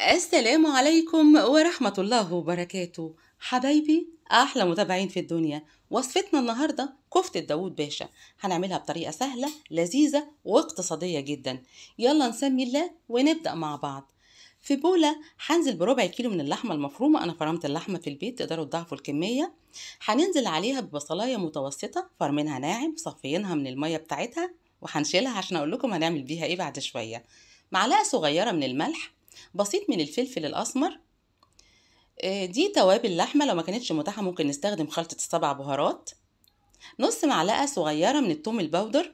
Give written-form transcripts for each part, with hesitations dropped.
السلام عليكم ورحمة الله وبركاته. حبايبي أحلى متابعين في الدنيا، وصفتنا النهاردة كفتة داوود باشا. هنعملها بطريقة سهلة لذيذة واقتصادية جدا. يلا نسمي الله ونبدأ مع بعض. في بولة هنزل بربع كيلو من اللحمة المفرومة. أنا فرمت اللحمة في البيت، تقدروا تضاعفوا الكمية. هننزل عليها ببصلاية متوسطة فرمينها ناعم، صفينها من المية بتاعتها وهنشيلها عشان أقول لكم هنعمل بيها إيه بعد شوية. معلقة صغيرة من الملح، بسيط من الفلفل الأسمر. دي توابل اللحمة، لو ما كانتش متاحة ممكن نستخدم خلطة السبع بهارات. نص معلقة صغيرة من الثوم البودر،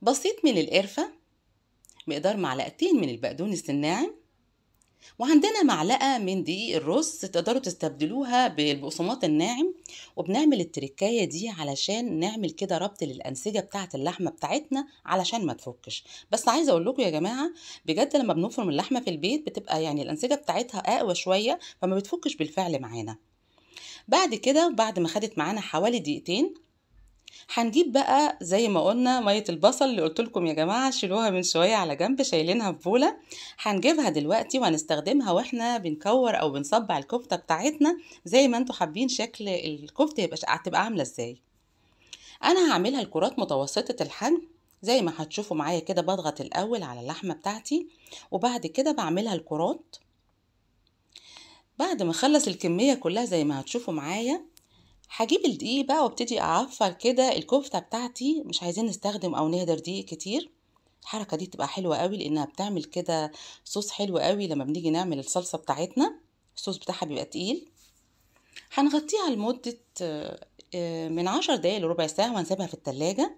بسيط من القرفة، مقدار معلقتين من البقدونس الناعم، وعندنا معلقة من دقيق الرز، تقدروا تستبدلوها بالبقسماط الناعم. وبنعمل التركاية دي علشان نعمل كده ربط للأنسجة بتاعة اللحمة بتاعتنا علشان ما تفكش. بس عايزة اقول لكم يا جماعة، بجد لما بنفرم اللحمة في البيت بتبقى يعني الأنسجة بتاعتها أقوى شوية، فما بتفكش بالفعل معانا. بعد كده، بعد ما خدت معانا حوالي دقيقتين، هنجيب بقى زي ما قلنا مية البصل اللي قلت لكم يا جماعة شيلوها من شوية على جنب، شايلينها في بولة. هنجيبها دلوقتي وهنستخدمها واحنا بنكور او بنصبع الكفتة بتاعتنا، زي ما انتوا حابين شكل الكفتة هتبقى عاملة ازاي. انا هعملها الكرات متوسطة الحجم، زي ما هتشوفوا معايا كده. بضغط الاول على اللحمة بتاعتي وبعد كده بعملها الكرات. بعد ما اخلص الكمية كلها زي ما هتشوفوا معايا، هجيب الدقيق بقى وابتدي اعفر كده الكفتة بتاعتي. مش عايزين نستخدم او نهدر دقيق كتير. الحركة دي تبقى حلوة قوي لانها بتعمل كده صوص حلو قوي لما بنيجي نعمل الصلصة بتاعتنا. الصوص بتاعها بيبقى تقيل. هنغطيها لمدة من 10 دقايق لربع ساعة وهنسيبها في التلاجة.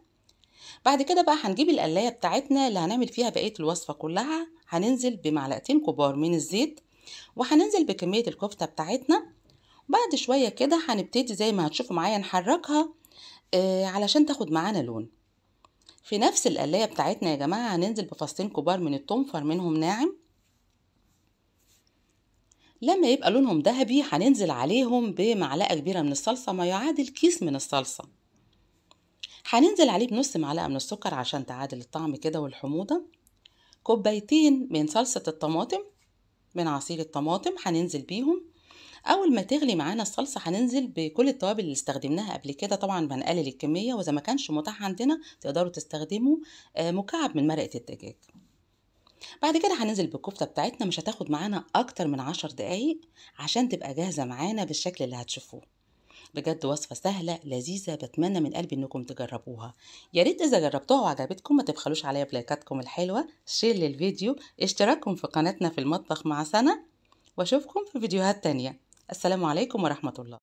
بعد كده بقى هنجيب القلاية بتاعتنا اللي هنعمل فيها بقية الوصفة كلها. هننزل بمعلقتين كبار من الزيت، وهننزل بكمية الكفتة بتاعتنا. بعد شوية كده هنبتدي زي ما هتشوفوا معايا نحركها علشان تاخد معانا لون. في نفس القلاية بتاعتنا يا جماعة هننزل بفصين كبار من الثوم فرمينهم ناعم. لما يبقى لونهم ذهبي هننزل عليهم بمعلقة كبيرة من الصلصة، ما يعادل كيس من الصلصة. هننزل عليه بنص معلقة من السكر عشان تعادل الطعم كده والحموضة. كوبايتين من صلصة الطماطم، من عصير الطماطم هننزل بيهم. اول ما تغلي معانا الصلصه هننزل بكل التوابل اللي استخدمناها قبل كده. طبعا بنقلل الكميه، واذا ما كانش متاح عندنا تقدروا تستخدموا مكعب من مرقه الدجاج. بعد كده هننزل بالكفته بتاعتنا، مش هتاخد معانا اكتر من 10 دقايق عشان تبقى جاهزه معانا بالشكل اللي هتشوفوه. بجد وصفه سهله لذيذه، بتمنى من قلبي انكم تجربوها. يا ريت اذا جربتوها وعجبتكم ما تبخلوش عليا بلايكاتكم الحلوه، شير للفيديو، اشتراككم في قناتنا في المطبخ مع سنة، واشوفكم في فيديوهات تانية. السلام عليكم ورحمة الله.